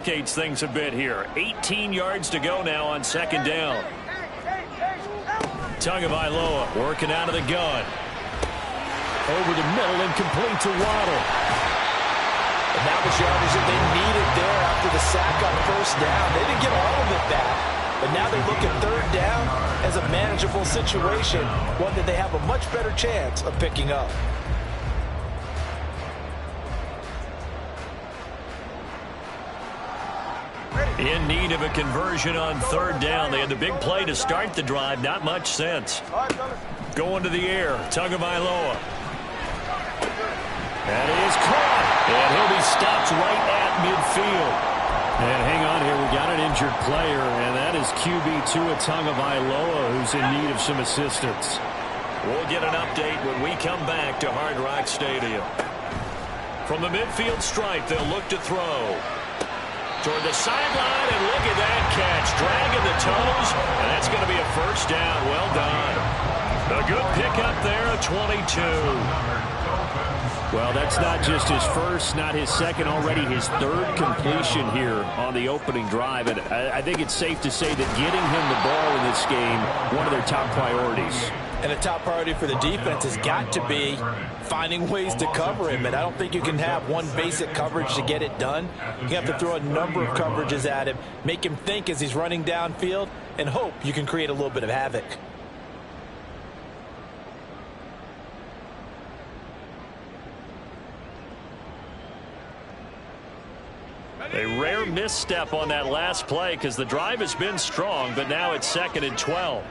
Things a bit here. 18 yards to go now on second down. Tagovailoa working out of the gun. Over the middle and complete to Waddle. And that was yardage that they needed there after the sack on first down. They didn't get all of it back, but now they're looking third down as a manageable situation, one that they have a much better chance of picking up. In need of a conversion on third down. They had the big play to start the drive. Not much sense. Going to the air. Tagovailoa. That is caught. And he'll be stopped right at midfield. And hang on here. We got an injured player, and that is QB Tua Tagovailoa, who's in need of some assistance. We'll get an update when we come back to Hard Rock Stadium. From the midfield stripe, they'll look to throw. Toward the sideline, and look at that catch. Dragging the toes, and that's going to be a first down. Well done. A good pickup there, a 22. Well, that's not just his first, not his second, already his third completion here on the opening drive. And I think it's safe to say that getting him the ball in this game, one of their top priorities. And a top priority for the defense has got to be finding ways to cover him. And I don't think you can have one basic coverage to get it done. You have to throw a number of coverages at him, make him think as he's running downfield, and hope you can create a little bit of havoc. A rare misstep on that last play because the drive has been strong, but now it's 2nd and 12.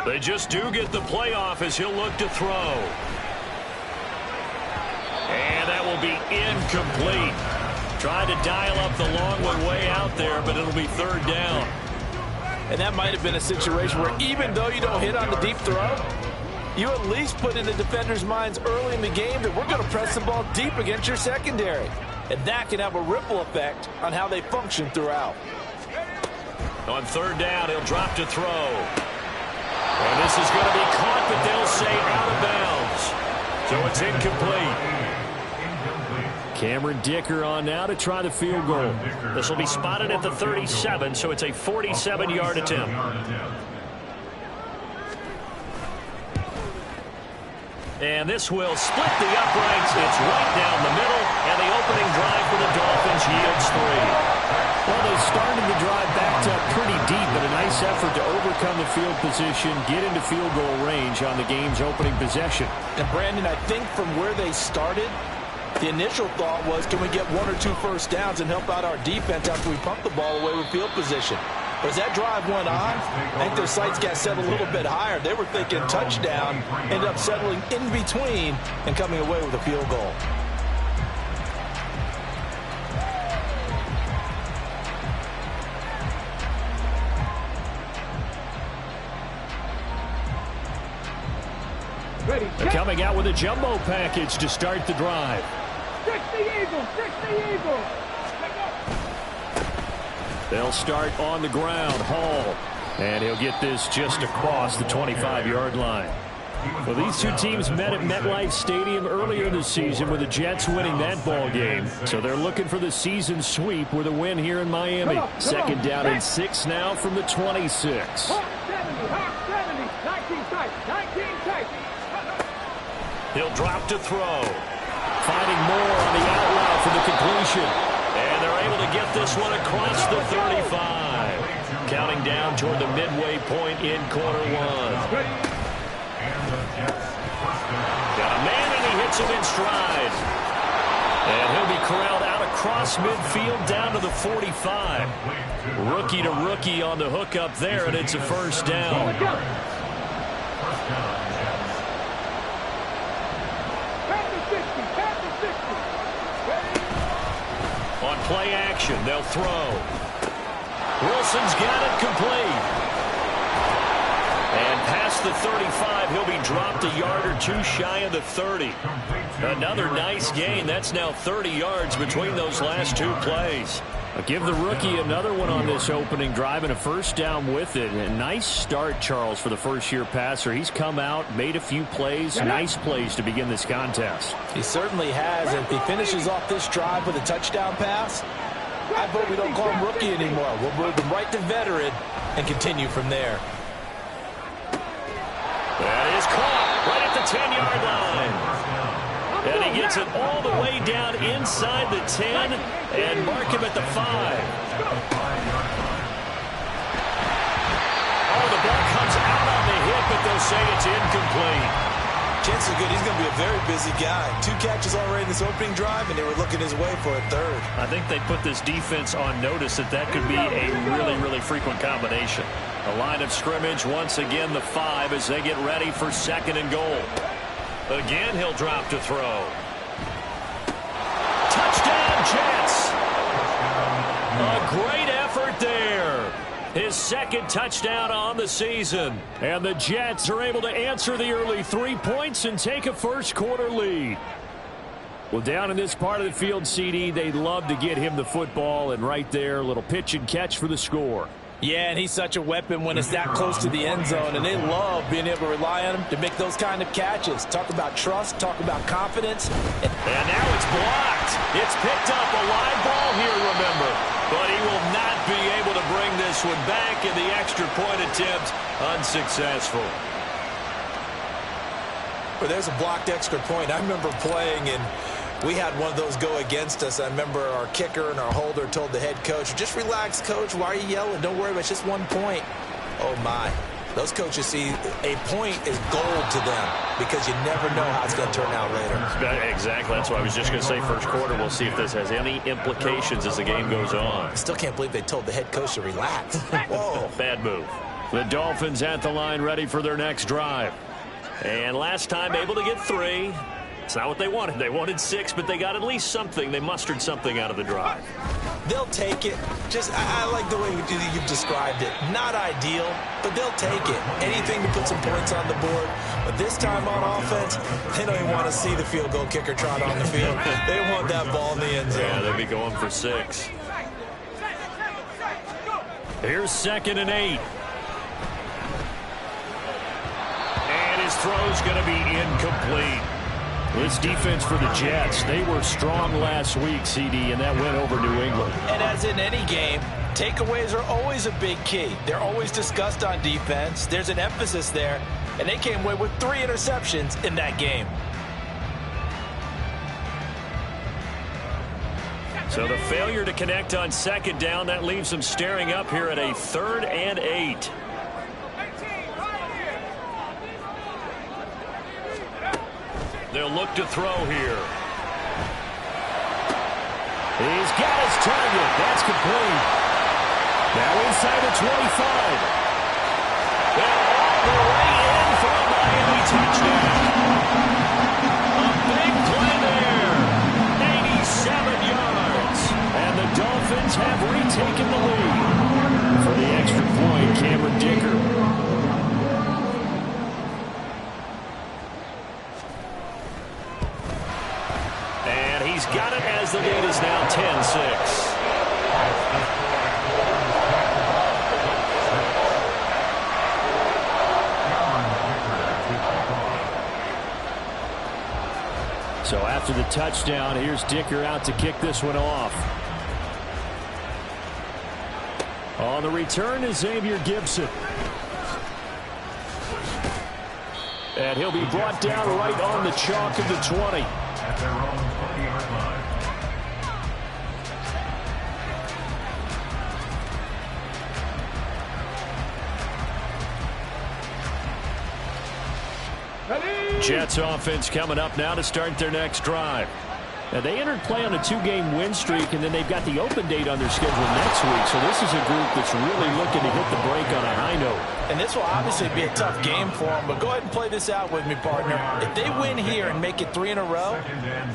They just do get the playoff as he'll look to throw. And that will be incomplete. Tried to dial up the long one way out there, but it'll be third down. And that might have been a situation where even though you don't hit on the deep throw, you at least put in the defender's minds early in the game that we're going to press the ball deep against your secondary. And that can have a ripple effect on how they function throughout. On third down, he'll drop to throw. And this is going to be caught, but they'll say out of bounds. So it's incomplete. Cameron Dicker on now to try the field goal. This will be spotted at the 37, so it's a 47-yard attempt. And this will split the uprights. It's right down the middle, and the opening drive for the Dolphins yields 3. Well, they started the drive backed up pretty deep, but a nice effort to overcome the field position, get into field goal range on the game's opening possession. And, Brandon, I think from where they started, the initial thought was, can we get 1 or 2 first downs and help out our defense after we pump the ball away with field position? But as that drive went on, I think their sights got set a little bit higher. They were thinking touchdown, ended up settling in between and coming away with a field goal. They're coming out with a jumbo package to start the drive. Fix the Eagles! Fix the Eagles! They'll start on the ground. Hall. And he'll get this just across the 25-yard line. Well, these two teams met at MetLife Stadium earlier this season with the Jets winning that ball game. So they're looking for the season sweep with a win here in Miami. Second down and 6 now from the 26. Hawk 70, 19 tight, 19 tight. He'll drop to throw. Finding more on the out route for the completion. And they're able to get this one across the 35. Counting down toward the midway point in quarter 1. Got a man, and he hits him in stride. And he'll be corralled out across midfield down to the 45. Rookie to rookie on the hook up there, and it's a first down. On play action, they'll throw. Wilson's got it complete. And past the 35, he'll be dropped a yard or 2 shy of the 30. Another nice gain. That's now 30 yards between those last 2 plays. I'll give the rookie another one on this opening drive and a first down with it. A nice start, Charles, for the first-year passer. He's come out, made a few plays, nice plays to begin this contest. He certainly has. If he finishes off this drive with a touchdown pass, I vote we don't call him rookie anymore. We'll move him right to veteran and continue from there. That is caught right at the 10-yard line. And he gets it all the way down inside the 10 and mark him at the 5. Oh, the ball comes out on the hip, but they'll say it's incomplete. Chances are good he's going to be a very busy guy. 2 catches already in this opening drive, and they were looking his way for a third. I think they put this defense on notice that could be a really, really frequent combination. The line of scrimmage, once again, the 5 as they get ready for 2nd and goal. Again, he'll drop to throw. Touchdown, Jets! A great effort there. His 2nd touchdown on the season. And the Jets are able to answer the early 3 points and take a first-quarter lead. Well, down in this part of the field, CD, they'd love to get him the football. And right there, a little pitch and catch for the score. Yeah, and he's such a weapon when it's that close to the end zone, and they love being able to rely on him to make those kind of catches. Talk about trust, talk about confidence. And now it's blocked. It's picked up, a live ball here, remember. But he will not be able to bring this one back, and the extra point attempt unsuccessful. Well, there's a blocked extra point. I remember playing, and we had one of those go against us. I remember our kicker and our holder told the head coach, just relax, coach. Why are you yelling? Don't worry about it. It's just 1 point. Oh, my. Those coaches see a point is gold to them because you never know how it's going to turn out later. Exactly. That's what I was just going to say. First quarter, we'll see if this has any implications as the game goes on. I still can't believe they told the head coach to relax. Whoa. Bad move. The Dolphins at the line ready for their next drive. And last time able to get 3. It's not what they wanted. They wanted 6, but they got at least something. They mustered something out of the drive. They'll take it. Just, I like the way you've described it. Not ideal, but they'll take it. Anything to put some points on the board. But this time on offense, they don't even want to see the field goal kicker trot on the field. They want that ball in the end zone. Yeah, they'll be going for 6. Here's 2nd and 8. And his throw's going to be incomplete. This defense for the Jets, they were strong last week, CD, and that went over New England. And as in any game, takeaways are always a big key. They're always discussed on defense. There's an emphasis there, and they came away with 3 interceptions in that game. So the failure to connect on 2nd down, that leaves them staring up here at a 3rd and 8. They'll look to throw here. He's got his target. That's complete. Now inside the 25. And all the way in for a Miami touchdown. A big play there. 87 yards. And the Dolphins have retaken the lead. For the extra point, Cameron Dicker. He's got it as the lead is now 10-6. So after the touchdown, here's Dicker out to kick this one off. On the return is Xavier Gibson. And he'll be brought down right on the chalk of the 20. Jets offense coming up now to start their next drive. Now, they entered play on a 2-game win streak, and then they've got the open date on their schedule next week. So this is a group that's really looking to hit the break on a high note. And this will obviously be a tough game for them, but go ahead and play this out with me, partner. If they win here and make it 3 in a row,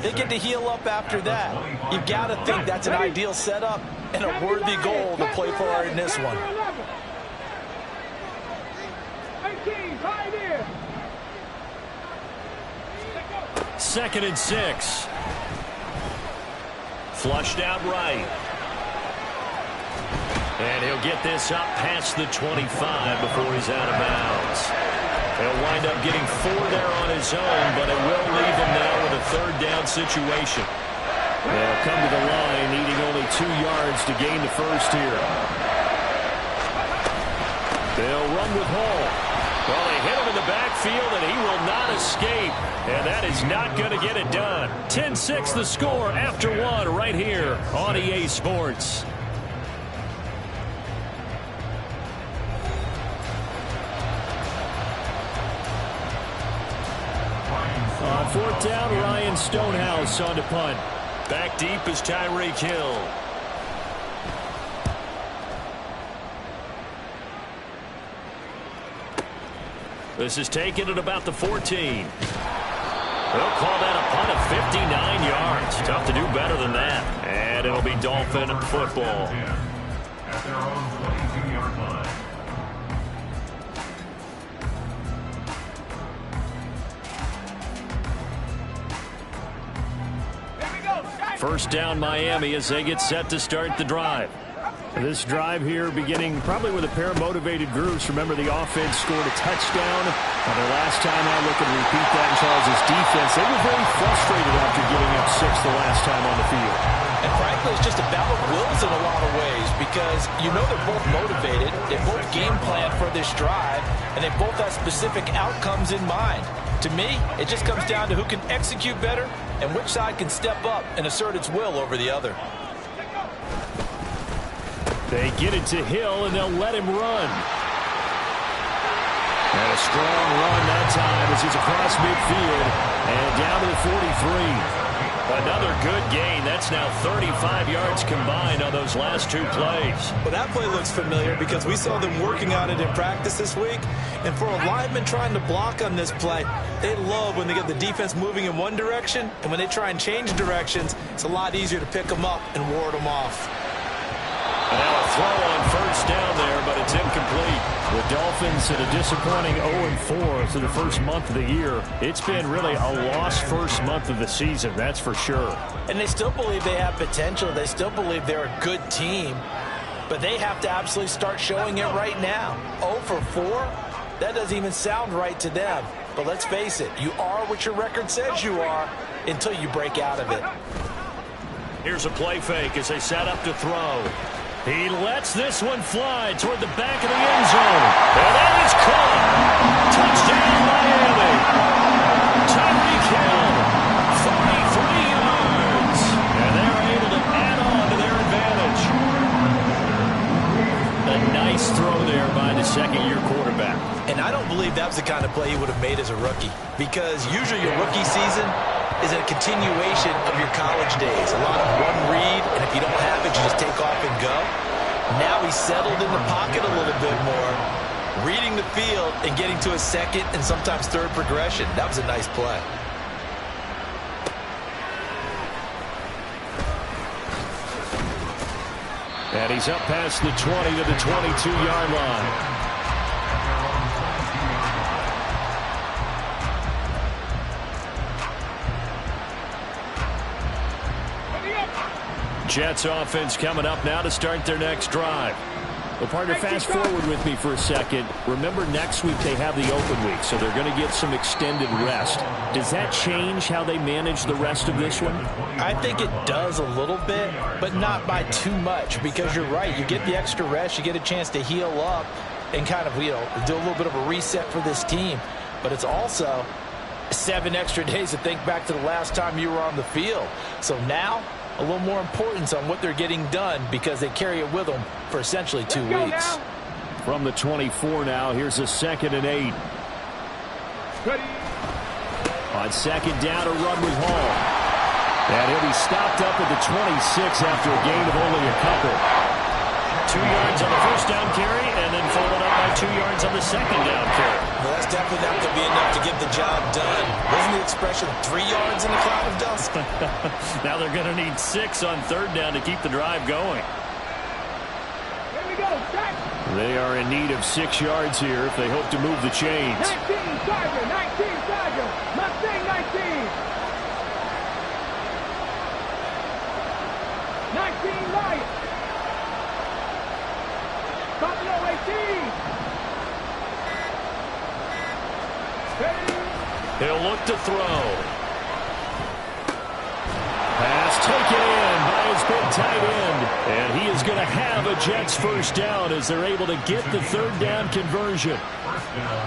they get to heal up after that. You've got to think that's an ideal setup and a worthy goal to play for in this one. 2nd and 6. Flushed out right. And he'll get this up past the 25 before he's out of bounds. He'll wind up getting 4 there on his own, but it will leave him now with a third down situation. They'll come to the line, needing only 2 yards to gain the first here. They'll run with Hall. Well, they hit him in the backfield, and he will not escape. And that is not going to get it done. 10-6 the score after 1 right here on EA Sports. On 4th down, Ryan Stonehouse on to punt. Back deep is Tyreek Hill. This is taken at about the 14. They'll call that a punt of 59 yards. Tough to do better than that. And it'll be Dolphin football. At their own 22-yard line. First down Miami as they get set to start the drive. This drive here beginning probably with a pair of motivated groups. Remember, the offense scored a touchdown. The last time I look and repeat that in Charles' defense, they were very frustrated after giving up 6 the last time on the field. And frankly, it's just a battle of wills in a lot of ways because you know they're both motivated. They both game plan for this drive, and they both have specific outcomes in mind. To me, it just comes down to who can execute better and which side can step up and assert its will over the other. They get it to Hill, and they'll let him run. And a strong run that time as he's across midfield and down to the 43. Another good gain. That's now 35 yards combined on those last 2 plays. Well, that play looks familiar because we saw them working on it in practice this week. And for a lineman trying to block on this play, they love when they get the defense moving in one direction. And when they try and change directions, it's a lot easier to pick them up and ward them off. And now a throw on first down there, but it's incomplete. The Dolphins at a disappointing 0-4 through the first month of the year. It's been really a lost first month of the season, that's for sure. And they still believe they have potential. They still believe they're a good team. But they have to absolutely start showing it right now. 0-4? That doesn't even sound right to them. But let's face it, you are what your record says you are until you break out of it. Here's a play fake as they set up to throw. He lets this one fly toward the back of the end zone. And that is caught. Touchdown, Miami. Tyreek Hill, 43 yards. And they're able to add on to their advantage. A nice throw there by the second-year quarterback. And I don't believe that was the kind of play he would have made as a rookie. Because usually your rookie season is a continuation of your college days. A lot of one read, and if you don't have it, you just take off and go. Now he's settled in the pocket a little bit more, reading the field and getting to a second and sometimes third progression. That was a nice play. And he's up past the 20 to the 22-yard line. Jets offense coming up now to start their next drive. Well, partner, fast forward with me for a second. Remember, next week they have the open week, so they're going to get some extended rest. Does that change how they manage the rest of this one? I think it does a little bit, but not by too much, because you're right. You get the extra rest, you get a chance to heal up and kind of, do a little bit of a reset for this team. But it's also 7 extra days to think back to the last time you were on the field. So now, a little more importance on what they're getting done because they carry it with them for essentially 2 weeks. From the 24 now, here's a 2nd and 8. Ready. On 2nd down, a run with Hall. And he'll be stopped up at the 26 after a gain of only a couple. 2 yards on the first down carry, and then followed up by 2 yards on the second down carry. Well, that's definitely not going to be enough to get the job done. Wasn't the expression 3 yards in a cloud of dust? Now they're going to need 6 on 3rd down to keep the drive going. Here we go. Back. They are in need of 6 yards here if they hope to move the chains. 19 Charger. 19 Charger. Mustang 19. 19 Lions. Buffalo 18. He'll look to throw. Pass taken in by his big tight end. And he is going to have a Jets first down as they're able to get the third down conversion.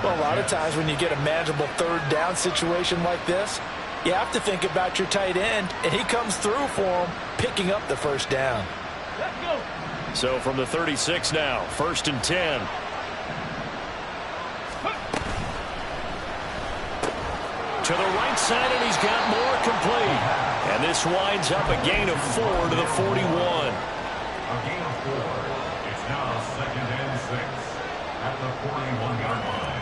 Well, a lot of times when you get a manageable third down situation like this, you have to think about your tight end, and he comes through for him, picking up the first down. Let's go. So from the 36 now, 1st and 10. To the right side, and he's got more complete. And this winds up a gain of 4 to the 41. A gain of 4. It's now 2nd and 6 at the 41-yard line.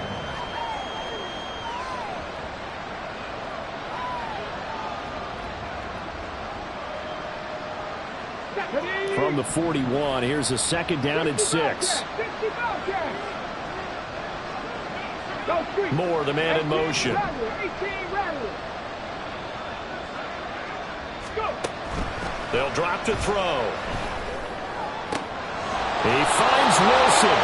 From the 41, here's a 2nd down and 6. Moore, the man in motion. They'll drop to throw. He finds Wilson.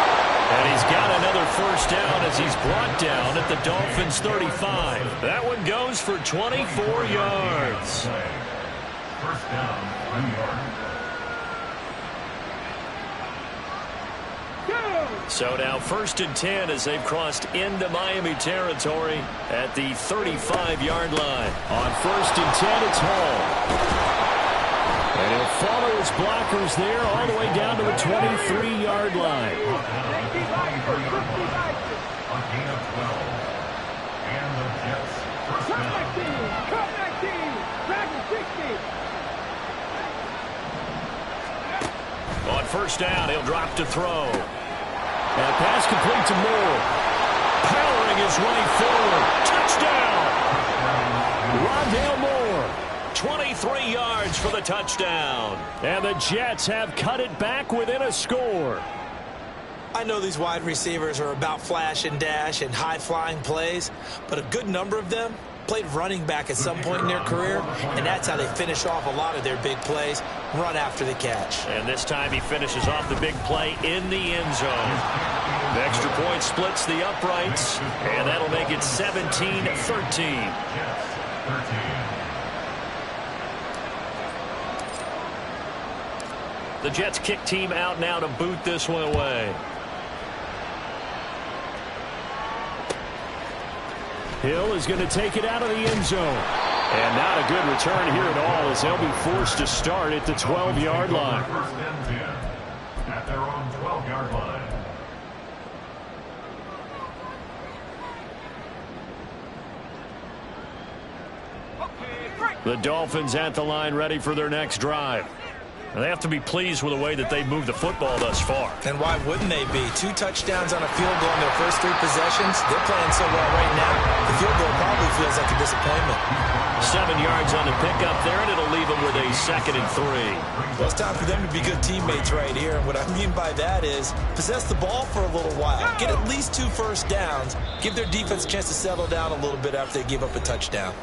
And he's got another first down as he's brought down at the Dolphins' 35. That one goes for 24 yards. First down, New York. So now 1st and 10 as they've crossed into Miami territory at the 35-yard line. On 1st and 10, it's Hall. And he'll follow his blockers there all the way down to the 23-yard line. A gain of 12. And the Jets first down. Cut 19. Dragon 60. On 1st down, he'll drop to throw. And a pass complete to Moore. Powering his way forward. Touchdown! Rondale Moore. 23 yards for the touchdown. And the Jets have cut it back within a score. I know these wide receivers are about flash and dash and high-flying plays, but a good number of them played running back at some point in their career, and that's how they finish off a lot of their big plays, run after the catch. And this time he finishes off the big play in the end zone. The extra point splits the uprights, and that'll make it 17-13. The Jets kick team out now to boot this one away. Hill is going to take it out of the end zone. And not a good return here at all as they'll be forced to start at the 12-yard line. First and 10 at their own 12-yard line. The Dolphins at the line ready for their next drive. And they have to be pleased with the way that they've moved the football thus far. And why wouldn't they be? 2 touchdowns on a field goal in their first 3 possessions. They're playing so well right now, the field goal probably feels like a disappointment. 7 yards on the pickup there, and it'll leave them with a 2nd and 3. Well, it's time for them to be good teammates right here. And what I mean by that is possess the ball for a little while. Get at least 2 first downs. Give their defense a chance to settle down a little bit after they give up a touchdown.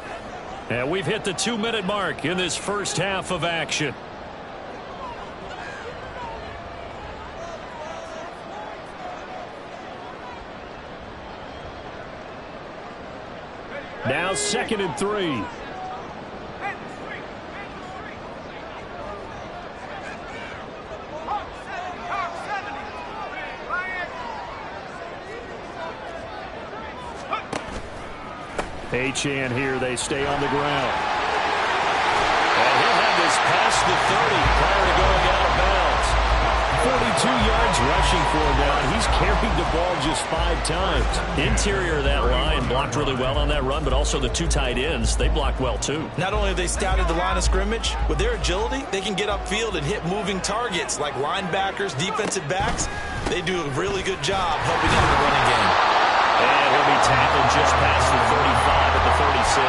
And we've hit the 2-minute mark in this first half of action. Now 2nd and 3. Achane here. They stay on the ground. And he'll have this past the 30 prior to going out of bounds. 42 yards rushing for him now. He's carried the ball just 5 times. Interior of that line blocked really well on that run, but also the 2 tight ends, they blocked well too. Not only have they scouted the line of scrimmage, with their agility, they can get upfield and hit moving targets like linebackers, defensive backs. They do a really good job helping out the running game. And he'll be tackled just past the 35 at the 36.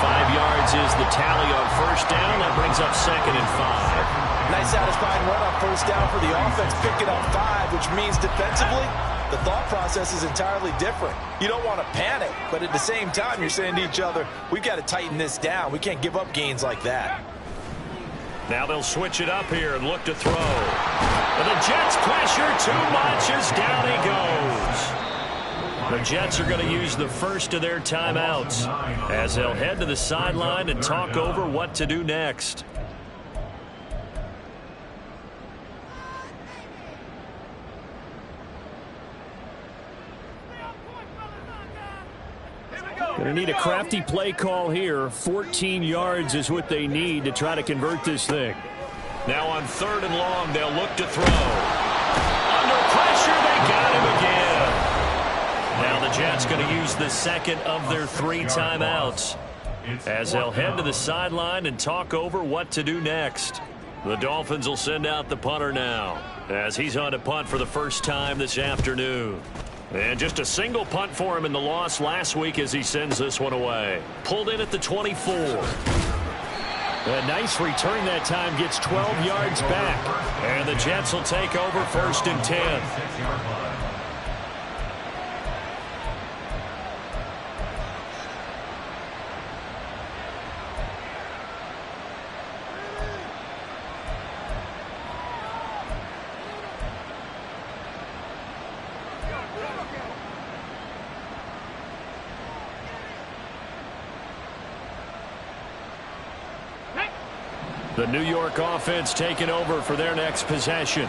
5 yards is the tally on first down. That brings up 2nd and 5. Nice satisfying run on first down for the offense, picking up 5, which means defensively, the thought process is entirely different. You don't want to panic, but at the same time, you're saying to each other, we've got to tighten this down. We can't give up gains like that. Now they'll switch it up here and look to throw. And the Jets pressure too much as down he goes. The Jets are going to use the first of their timeouts as they'll head to the sideline and talk over what to do next. Going to need a crafty play call here. 14 yards is what they need to try to convert this thing. Now on 3rd and long, they'll look to throw. Under pressure, they got him again. Now the Jets going to use the second of their 3 timeouts as they'll head to the sideline and talk over what to do next. The Dolphins will send out the punter now as he's on to punt for the first time this afternoon. And just a single punt for him in the loss last week as he sends this one away. Pulled in at the 24. A nice return that time, gets 12 yards back. And the Jets will take over 1st and 10. The New York offense taking over for their next possession.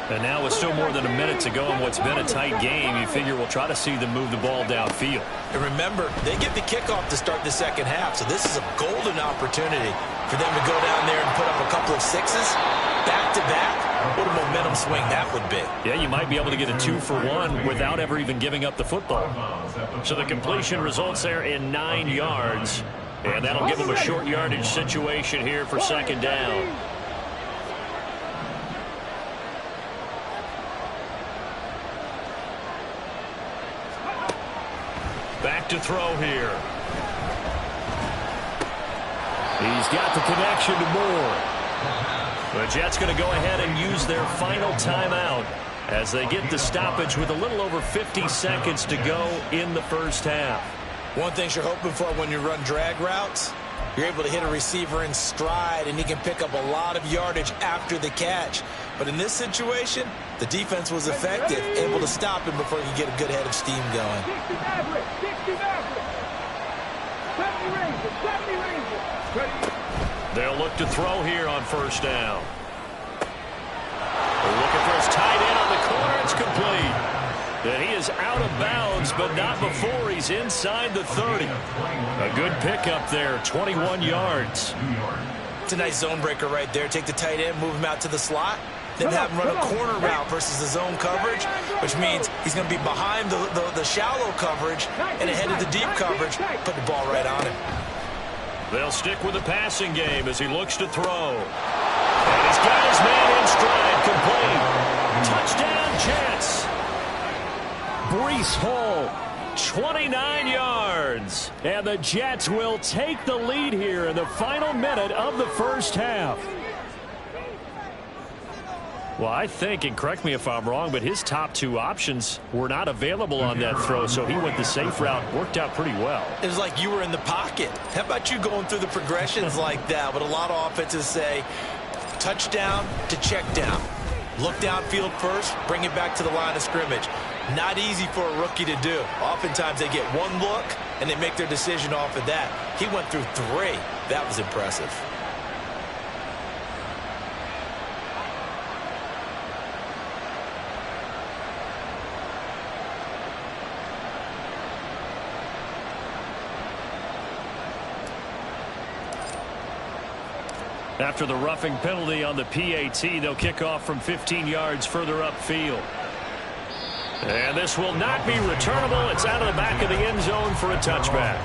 And now with still more than a minute to go in what's been a tight game, you figure we'll try to see them move the ball downfield. And remember, they get the kickoff to start the second half, so this is a golden opportunity for them to go down there and put up a couple of sixes back-to-back. What a momentum swing that would be. Yeah, you might be able to get a 2-for-1 without ever even giving up the football. So the completion results there in 9 yards. And that'll give them a short yardage situation here for 2nd down. Back to throw here. He's got the connection to Moore. The Jets going to go ahead and use their final timeout as they get the stoppage with a little over 50 seconds to go in the first half. One thing you're hoping for when you run drag routes, you're able to hit a receiver in stride, and he can pick up a lot of yardage after the catch. But in this situation, the defense was effective, able to stop him before he could get a good head of steam going. 60 average, 60 average. 70 range, 70 range. They'll look to throw here on 1st down. They're looking for his tight end on the corner. It's complete. And he is out of bounds, but not before he's inside the 30. A good pickup there, 21 yards. It's a nice zone breaker right there. Take the tight end, move him out to the slot, then have him run a corner route versus the zone coverage, which means he's going to be behind the shallow coverage and ahead of the deep coverage. Put the ball right on him. They'll stick with the passing game as he looks to throw. And he's got his man in stride, complete. Touchdown, Jets. Breece Hall, 29 yards. And the Jets will take the lead here in the final minute of the first half. Well, I think, and correct me if I'm wrong, but his top 2 options were not available on that throw, so he went the safe route. Worked out pretty well. It was like you were in the pocket. How about you going through the progressions like that? But a lot of offenses say touchdown to check down. Look downfield first, bring it back to the line of scrimmage. Not easy for a rookie to do. Oftentimes they get one look and they make their decision off of that. He went through 3. That was impressive. After the roughing penalty on the PAT, they'll kick off from 15 yards further upfield. And this will not be returnable. It's out of the back of the end zone for a touchback.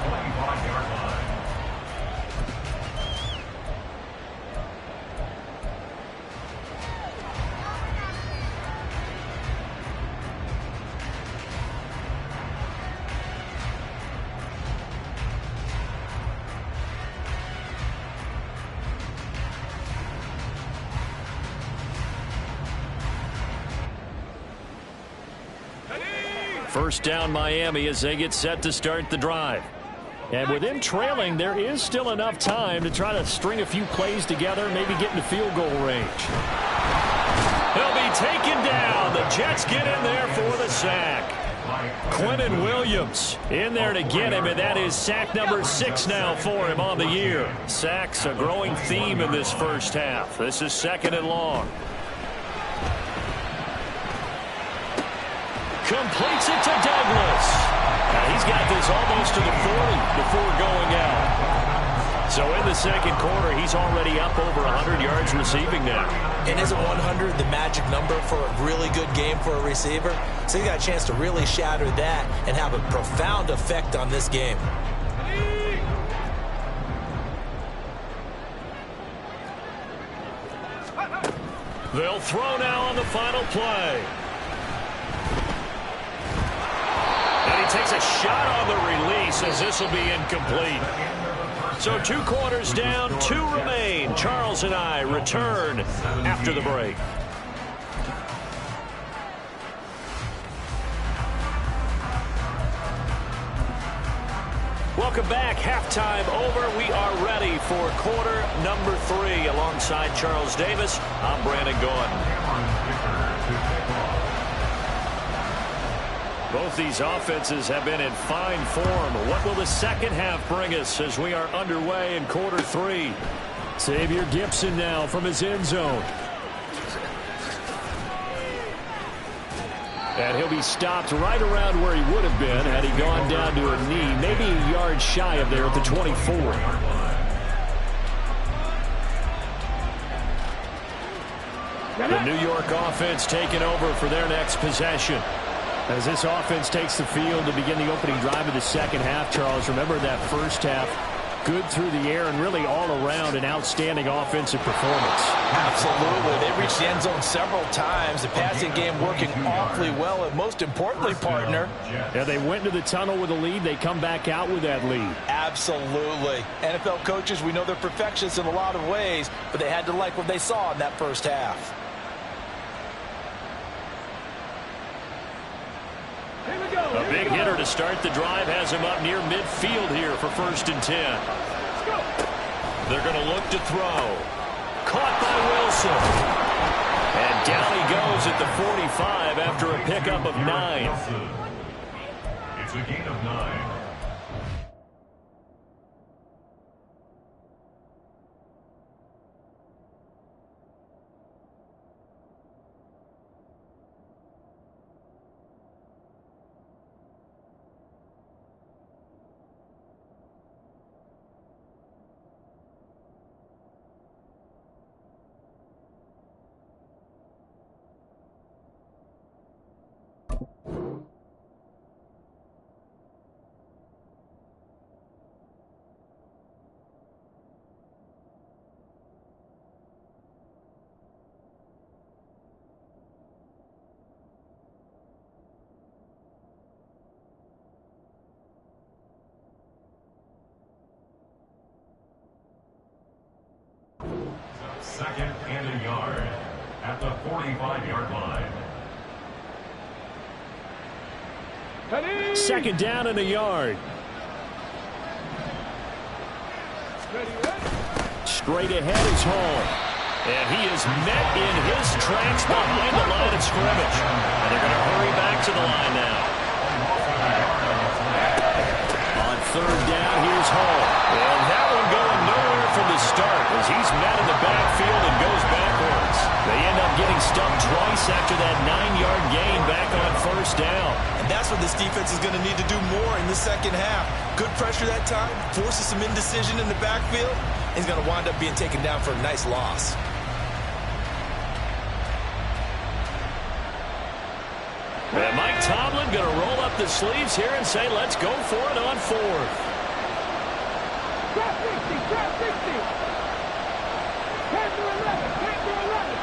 First down Miami as they get set to start the drive. And with them trailing, there is still enough time to try to string a few plays together, maybe get into field goal range. He'll be taken down. The Jets get in there for the sack. Quentin Williams in there to get him, and that is sack number 6 now for him on the year. Sacks a growing theme in this first half. This is 2nd and long. Completes it to Douglas. Now he's got this almost to the 40 before going out. So in the second quarter, he's already up over 100 yards receiving now. And isn't 100 the magic number for a really good game for a receiver? So he got a chance to really shatter that and have a profound effect on this game. They'll throw now on the final play. And he takes a shot on the release as this will be incomplete. So 2 quarters down, 2 remain. Charles and I return after the break. Welcome back. Halftime over. We are ready for quarter number 3. Alongside Charles Davis, I'm Brandon Gaughan. Both these offenses have been in fine form. What will the second half bring us as we are underway in quarter 3? Xavier Gipson now from his end zone. And he'll be stopped right around where he would have been had he gone down to a knee, maybe a yard shy of there at the 24. The New York offense taking over for their next possession. As this offense takes the field to begin the opening drive of the second half, Charles, remember that first half, good through the air and really all around an outstanding offensive performance. Absolutely. They reached the end zone several times. The passing game working awfully well, and most importantly, partner. Yeah, they went into the tunnel with a lead. They come back out with that lead. Absolutely. NFL coaches, we know they're perfectionists in a lot of ways, but they had to like what they saw in that first half. A big hitter to start the drive has him up near midfield here for 1st and 10. They're going to look to throw. Caught by Wilson. And down he goes at the 45 after a pickup of 9. It's a gain of 9. Second and a yard at the 45-yard line. Second down and a yard. Straight ahead is Hall. And he is met in his tracks behind the line of scrimmage. And they're going to hurry back to the line now. On 3rd down, here's Hall. And that one going nowhere from the start as he's met in the backfield and goes backwards. They end up getting stumped twice after that 9-yard gain back on 1st down. And that's what this defense is going to need to do more in the second half. Good pressure that time, forces some indecision in the backfield. He's going to wind up being taken down for a nice loss. And Mike Tomlin going to roll up the sleeves here and say, let's go for it on 4th. Trap 60, trap 60. 10 to 11, 10 to 11.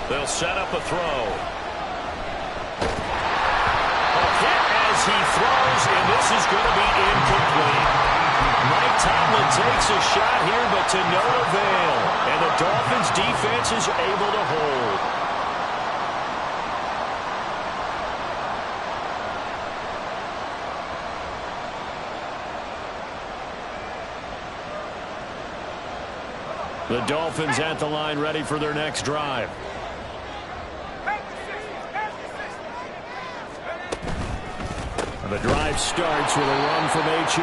They'll set up a throw. A hit as he throws, and this is going to be incomplete. Mike Tomlin takes a shot here, but to no avail. And the Dolphins' defense is able to hold. The Dolphins at the line ready for their next drive. The drive starts with a run from Achane.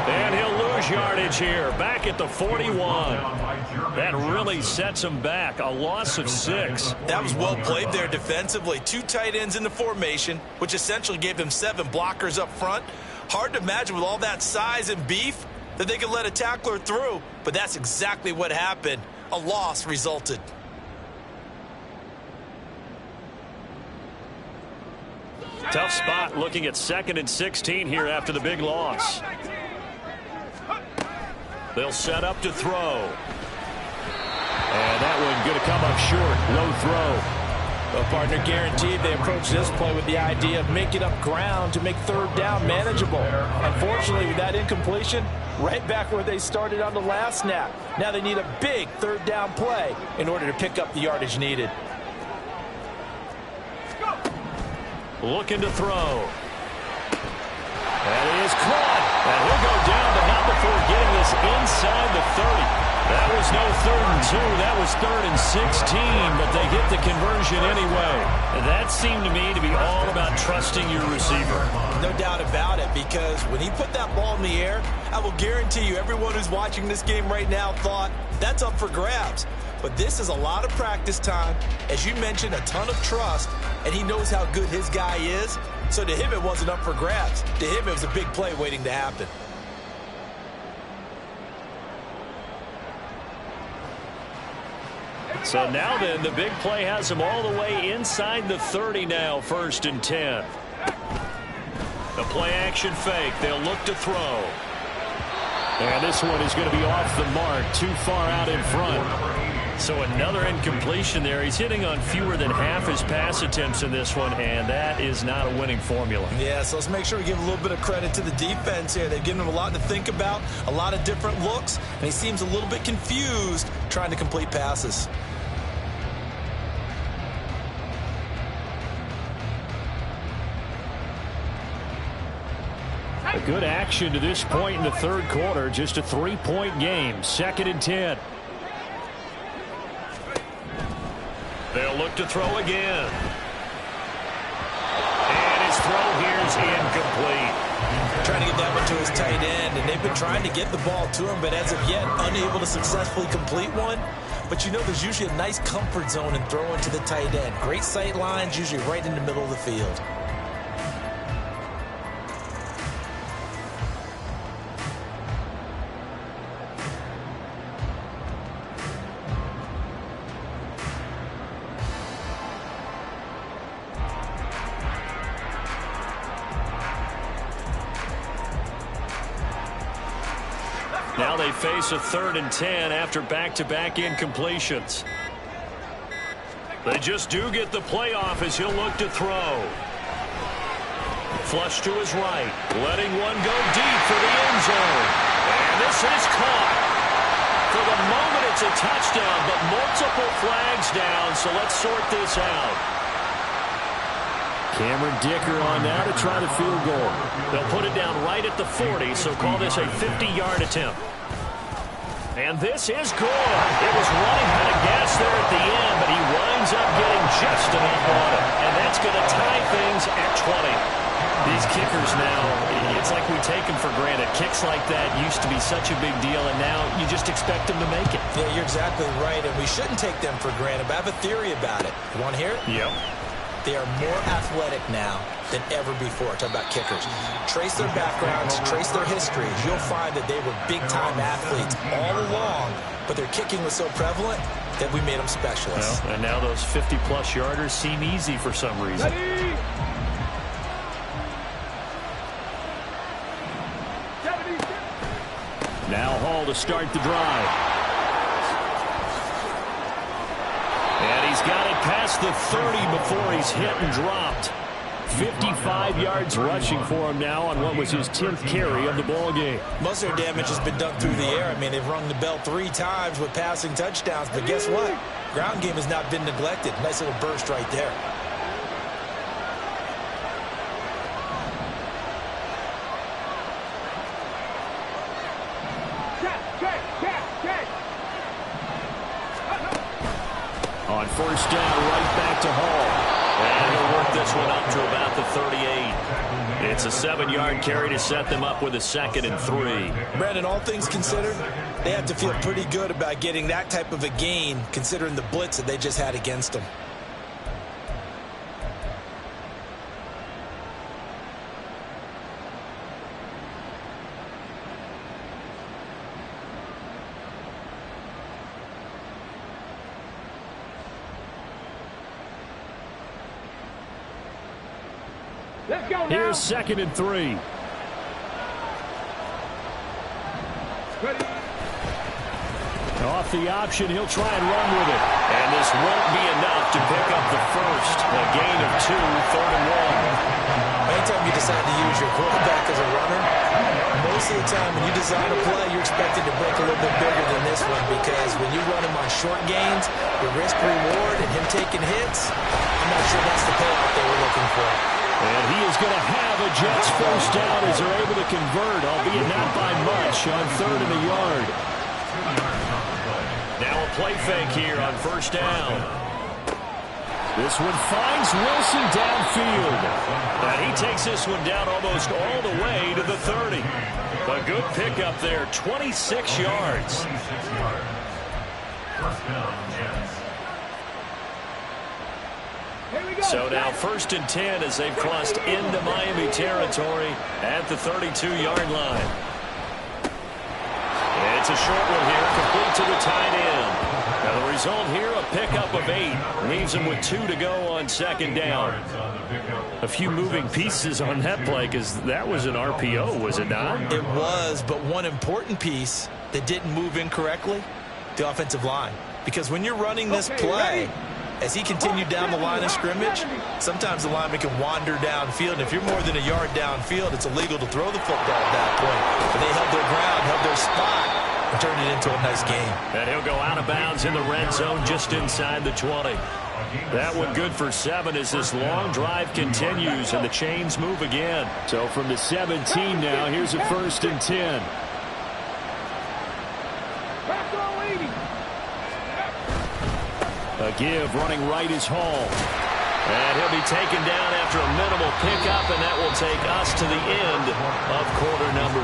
And he'll lose yardage here. Back at the 41. That really sets him back. A loss of 6. That was well played there defensively. 2 tight ends in the formation, which essentially gave them 7 blockers up front. Hard to imagine with all that size and beef that they could let a tackler through. But that's exactly what happened. A loss resulted. Tough spot looking at 2nd and 16 here after the big loss. They'll set up to throw. And that one going to come up short. Low throw. Well, partner, guaranteed they approach this play with the idea of making up ground to make 3rd down manageable. Unfortunately, with that incompletion, right back where they started on the last snap. Now they need a big 3rd down play in order to pick up the yardage needed. Looking to throw. And he is caught. And he'll go down, but not before getting this inside the 30. That was no 3rd and 2. That was 3rd and 16, but they get the conversion anyway. And that seemed to me to be all about trusting your receiver. No doubt about it, because when he put that ball in the air, I will guarantee you everyone who's watching this game right now thought that's up for grabs. But this is a lot of practice time. As you mentioned, a ton of trust, and he knows how good his guy is. So to him, it wasn't up for grabs. To him, it was a big play waiting to happen. So now then, the big play has him all the way inside the 30 now, 1st and 10. The play action fake. They'll look to throw. And this one is going to be off the mark, too far out in front. So another incompletion there. He's hitting on fewer than half his pass attempts in this one, and that is not a winning formula. Yeah, so let's make sure we give a little bit of credit to the defense here. They've given him a lot to think about, a lot of different looks, and he seems a little bit confused trying to complete passes. A good action to this point in the 3rd quarter. Just a 3-point game. 2nd and 10. They'll look to throw again. And his throw here is incomplete. Trying to get that one to his tight end, and they've been trying to get the ball to him, but as of yet, unable to successfully complete one. But you know there's usually a nice comfort zone in throwing to the tight end. Great sight lines, usually right in the middle of the field. Now they face a 3rd and 10 after back-to-back incompletions. They just do get the play off as he'll look to throw. Flush to his right, letting one go deep for the end zone. And this is caught. For the moment, it's a touchdown, but multiple flags down, so let's sort this out. Cameron Dicker on now to try the field goal. They'll put it down right at the 40, so call this a 50-yard attempt. And this is good. It was running out of gas there at the end, but he winds up getting just enough on it. And that's going to tie things at 20. These kickers now, it's like we take them for granted. Kicks like that used to be such a big deal, and now you just expect them to make it. Yeah, you're exactly right, and we shouldn't take them for granted, but I have a theory about it. You want to hear it? Yep. They are more athletic now than ever before. Talk about kickers. Trace their backgrounds, trace their histories. You'll find that they were big-time athletes all along, but their kicking was so prevalent that we made them specialists. Well, and now those 50-plus yarders seem easy for some reason. Now Hall to start the drive. And he's got it past the 30 before he's hit and dropped. 55 yards rushing for him now on what was his 10th carry of the ball game. Most of their damage has been done through the air. I mean, they've rung the bell 3 times with passing touchdowns, but guess what? Ground game has not been neglected. Nice little burst right there. first down right back to Hall. And he'll work this one up to about the 38. It's a 7-yard carry to set them up with a 2nd and 3. Brandon, all things considered, they have to feel pretty good about getting that type of a gain, considering the blitz that they just had against them. Let's go now. Here's 2nd and 3. Ready. Off the option, he'll try and run with it. And this won't be enough to pick up the first. A gain of 2, 3rd and 1. Anytime you decide to use your quarterback as a runner, most of the time when you design a play, you're expected to break a little bit bigger than this one, because when you run him on short gains, the risk-reward and him taking hits, I'm not sure that's the payoff they were looking for. And he is going to have a Jets first down as they're able to convert, albeit not by much, on 3rd and a yard. Now a play fake here on first down. This one finds Wilson downfield. And he takes this one down almost all the way to the 30. A good pickup there, 26 yards. First down, Jets. Here we go. So now 1st and 10 as they've crossed into Miami territory at the 32-yard line. It's a short one here, complete to the tight end. Now the result here, a pickup of 8. Leaves him with 2 to go on 2nd down. A few moving pieces on that play, because that was an RPO, was it not? It was, but one important piece that didn't move incorrectly, the offensive line. Because when you're running this play, as he continued down the line of scrimmage, sometimes the lineman can wander downfield. And if you're more than a yard downfield, it's illegal to throw the football at that point. But they held their ground, held their spot, and turned it into a nice game. And he'll go out of bounds in the red zone just inside the 20. That one good for 7 as this long drive continues and the chains move again. So from the 17 now, here's a 1st and 10. Back row 80. A give, running right is Hall. And he'll be taken down after a minimal pickup, and that will take us to the end of quarter number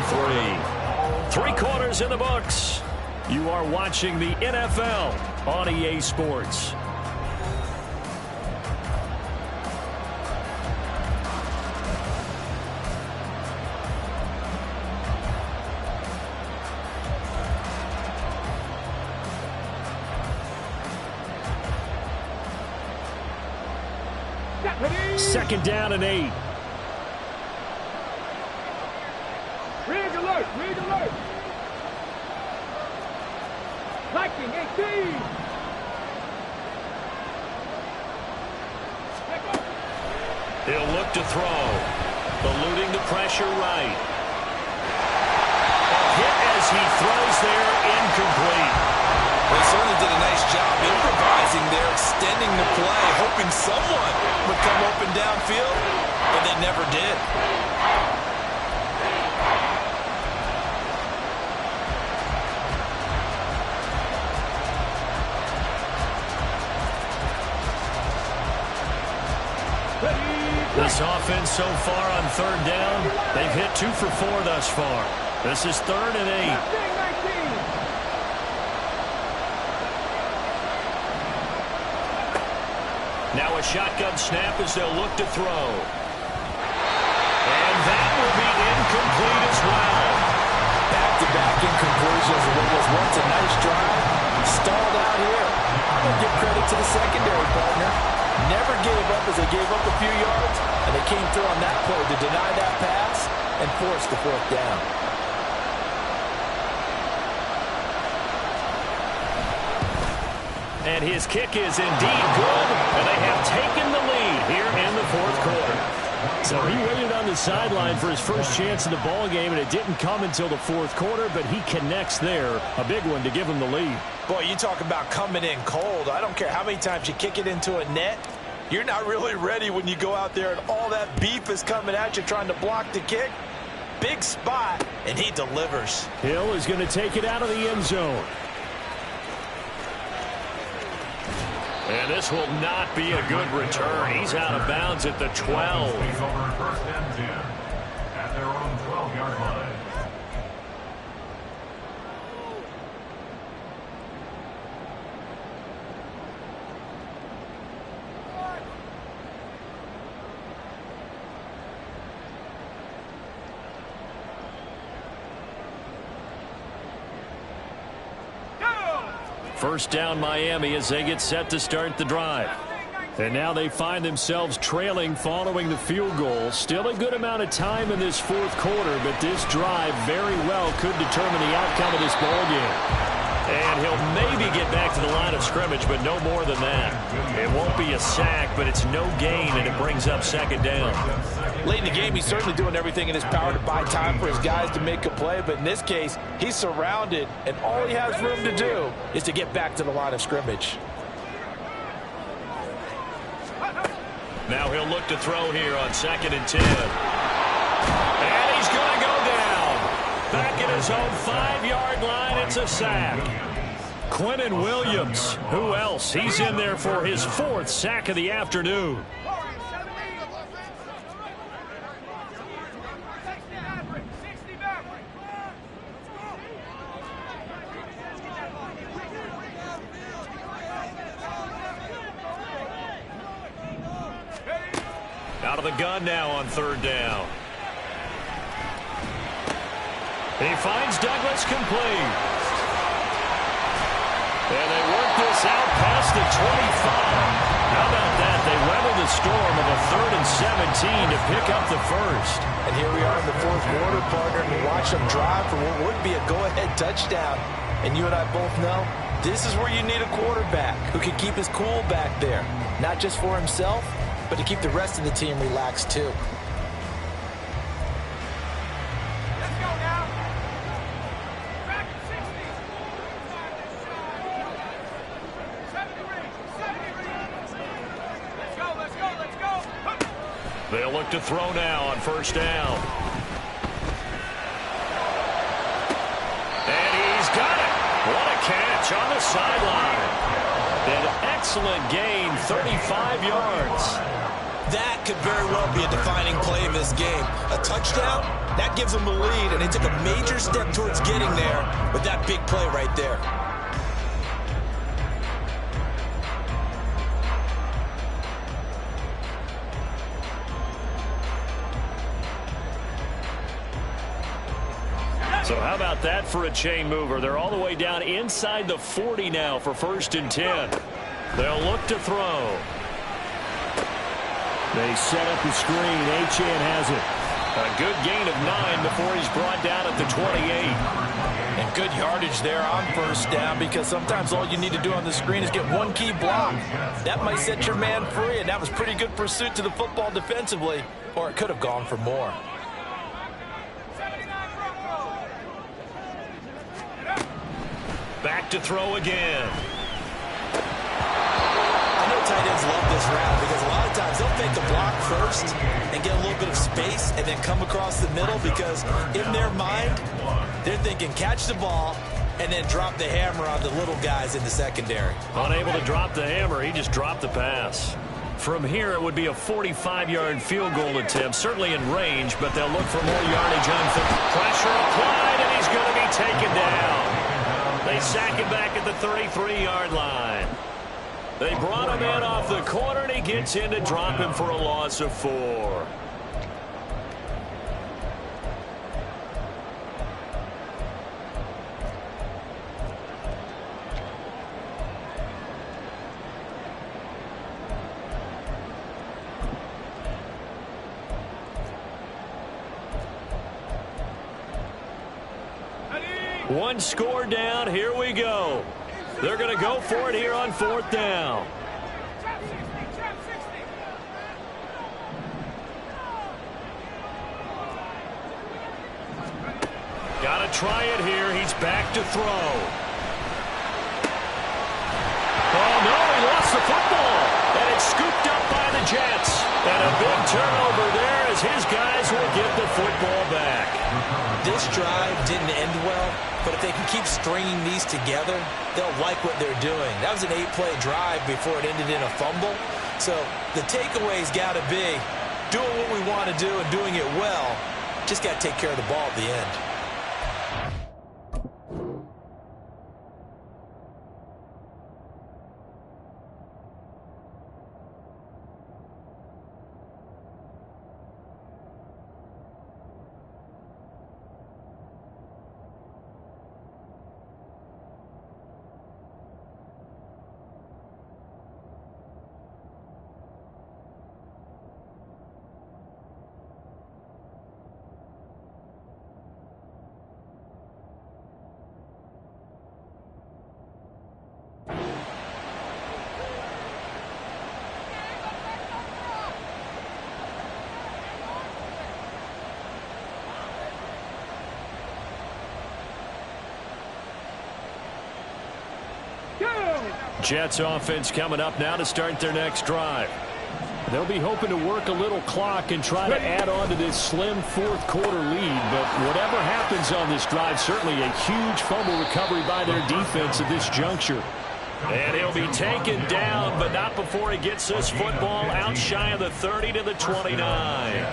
3. 3 quarters in the books. You are watching the NFL on EA Sports. Second down and 8. Rig alert. Rig alert. Liking 18. He'll look to throw. Eluding the pressure right. A hit as he throws there, incomplete. They certainly did a nice job improvising there, extending the play, hoping someone would come open downfield, but they never did. This offense so far on 3rd down, they've hit 2 for 4 thus far. This is 3rd and 8. Now a shotgun snap as they'll look to throw. And that will be incomplete as well. Back-to-back inconclusions of what was once a nice drive. Stalled out here. I'm going to give credit to the secondary partner. Never gave up as they gave up a few yards, and they came through on that play to deny that pass and force the 4th down. And his kick is indeed good, and they have taken the lead here in the 4th quarter. So he waited on the sideline for his first chance in the ball game, and it didn't come until the 4th quarter, but he connects there. A big one to give him the lead. Boy, you talk about coming in cold. I don't care how many times you kick it into a net. You're not really ready when you go out there and all that beef is coming at you trying to block the kick. Big spot, and he delivers. Hill is going to take it out of the end zone. And this will not be a good return. He's out of bounds at the 12. Stays over first and 10 at their own 12-yard line. First down Miami as they get set to start the drive. And now they find themselves trailing following the field goal. Still a good amount of time in this fourth quarter, but this drive very well could determine the outcome of this ballgame. And he'll maybe get back to the line of scrimmage, but no more than that. It won't be a sack, but it's no gain, and it brings up second down. Late in the game, he's certainly doing everything in his power to buy time for his guys to make a play, but in this case, he's surrounded, and all he has room to do is to get back to the line of scrimmage. Now he'll look to throw here on 2nd and 10. And he's going to go down. Back at his own 5-yard line, it's a sack. Quinnen Williams, who else? He's in there for his 4th sack of the afternoon. Out of the gun now on 3rd down. He finds Douglas complete. And they work this out past the 25. How about that? They weather the storm of a 3rd and 17 to pick up the first. And here we are in the fourth quarter, partner, and watch them drive for what would be a go-ahead touchdown. And you and I both know this is where you need a quarterback who can keep his cool back there. Not just for himself, but to keep the rest of the team relaxed too. Let's go now. Back at 60. 70 Let's go. They'll look to throw now on 1st down. And he's got it. What a catch on the sideline. An excellent gain, 35 yards. That could very well be a defining play in this game. A touchdown, that gives them the lead, and they took a major step towards getting there with that big play right there. So how about that for a chain mover? They're all the way down inside the 40 now for 1st and 10. They'll look to throw. They set up the screen. Achane has it. A good gain of 9 before he's brought down at the 28. And good yardage there on 1st down, because sometimes all you need to do on the screen is get one key block. That might set your man free, and that was pretty good pursuit to the football defensively, or it could have gone for more. Back to throw again. I know tight ends love this route because a lot of times they'll fake the block first and get a little bit of space and then come across the middle, because in their mind, they're thinking catch the ball and then drop the hammer on the little guys in the secondary. Unable to drop the hammer, he just dropped the pass. From here, it would be a 45-yard field goal attempt, certainly in range, but they'll look for more yardage on foot. Pressure applied, and he's going to be taken down. They sack him back at the 33-yard line. They brought him in off the corner, and he gets in to drop him for a loss of 4. One score down. Here we go. They're going to go for it here on 4th down. Got to try it here. He's back to throw. Oh, no, he lost the football. And it's scooped up by the Jets. And a big turnover there as his guys Jets will get the football back. This drive didn't end well, but if they can keep stringing these together, they'll like what they're doing. That was an 8-play drive before it ended in a fumble. So the takeaway's got to be doing what we want to do and doing it well. Just got to take care of the ball at the end. Jets offense coming up now to start their next drive. They'll be hoping to work a little clock and try to add on to this slim fourth quarter lead. But whatever happens on this drive, certainly a huge fumble recovery by their defense at this juncture. And he'll be taken down, but not before he gets this football out shy of the 30 to the 29.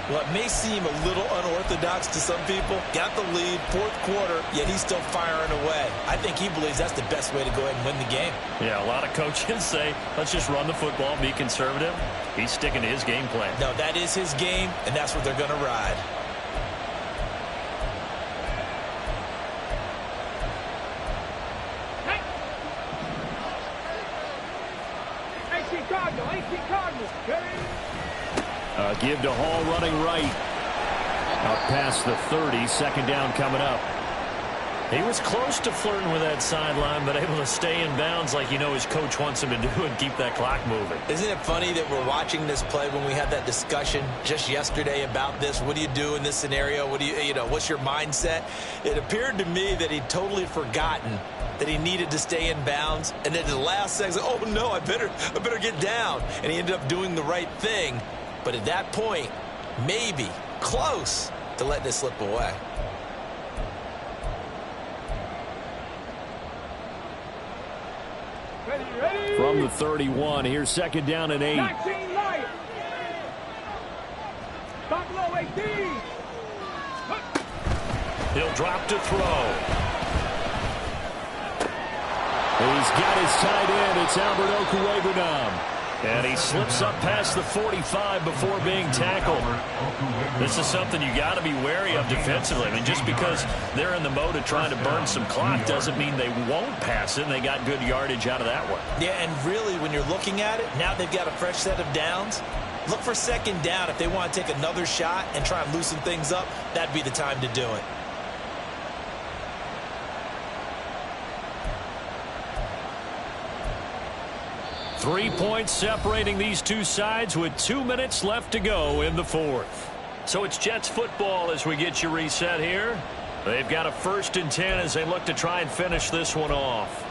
Well, it may seem a little unorthodox to some people. Got the lead, fourth quarter, yet he's still firing away. I think he believes that's the best way to go ahead and win the game. Yeah, a lot of coaches say, let's just run the football, be conservative. He's sticking to his game plan. No, that is his game, and that's what they're going to ride. Give to Hall running right. Up past the 30, second down coming up. He was close to flirting with that sideline, but able to stay in bounds like his coach wants him to do and keep that clock moving. Isn't it funny that we're watching this play when we had that discussion just yesterday about this? What do you do in this scenario? What do what's your mindset? It appeared to me that he'd totally forgotten that he needed to stay in bounds, and then at the last second, oh no, I better get down. And he ended up doing the right thing. But at that point, maybe close to letting it slip away. Ready. From the 31, here's second down and 8. 19 light. Stop low, 18. He'll drop to throw. He's got his tight end. It's Albert Okwuegbunam. And he slips up past the 45 before being tackled. This is something you got to be wary of defensively. I mean, just because they're in the mode of trying to burn some clock doesn't mean they won't pass it, and they got good yardage out of that one. Yeah, and really, when you're looking at it, now they've got a fresh set of downs. Look for second down. If they want to take another shot and try and loosen things up, that'd be the time to do it. Three points separating these two sides with 2 minutes left to go in the fourth. So it's Jets football as we get you reset here. They've got a 1st and 10 as they look to try and finish this one off.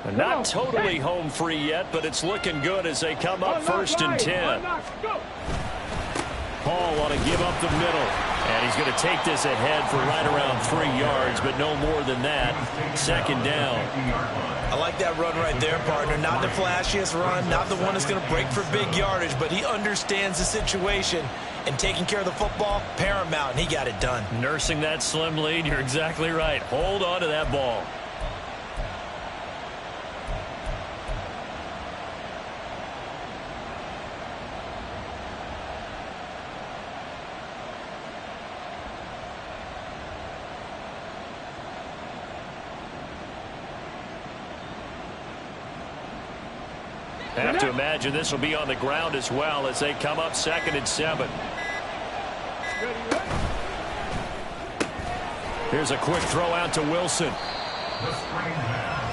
And not totally home free yet, but it's looking good as they come up 1st and 10. Hall want to give up the middle. And he's going to take this ahead for right around 3 yards, but no more than that. Second down. I like that run right there, partner. Not the flashiest run, not the one that's going to break for big yardage, but he understands the situation. And taking care of the football, paramount, and he got it done. Nursing that slim lead, you're exactly right. Hold on to that ball. Have to imagine this will be on the ground as well as they come up 2nd and 7. Here's a quick throw out to Wilson. The screen pass.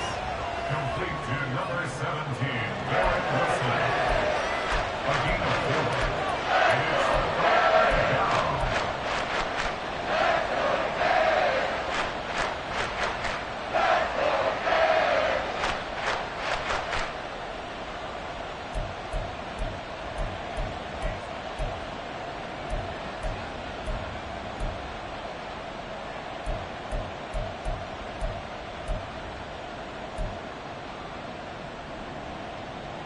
Complete to number 17, Garrett Wilson. A gain of 4. And it's third down.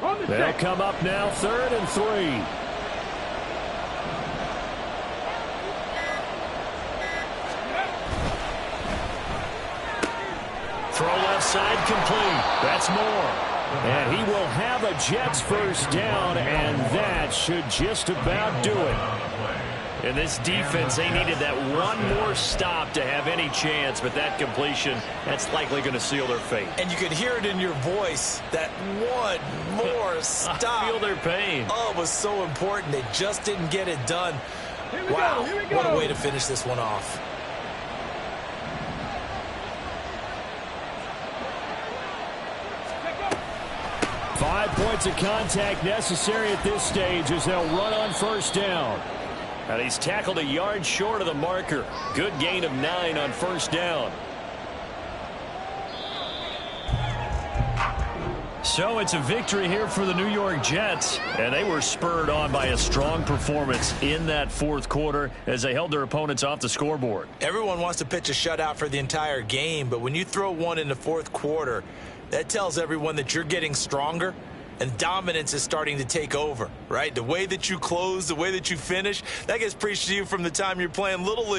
On the They'll check. come up now, 3rd and 3. Throw left side complete. That's Moore. And he will have a Jets first down, and that should just about do it. And this defense, they needed that one more stop to have any chance, but that completion, that's likely going to seal their fate. And you could hear it in your voice, that one more stop. I feel their pain. Oh, it was so important. They just didn't get it done. Here we Wow, go, here we go. what a way to finish this one off. Check up. 5 points of contact necessary at this stage as they'll run on first down. And he's tackled a yard short of the marker. Good gain of 9 on first down. So it's a victory here for the New York Jets, and they were spurred on by a strong performance in that fourth quarter as they held their opponents off the scoreboard. Everyone wants to pitch a shutout for the entire game, but when you throw one in the fourth quarter, that tells everyone that you're getting stronger and dominance is starting to take over, right? The way that you close, the way that you finish, that gets preached to you from the time you're playing Little League.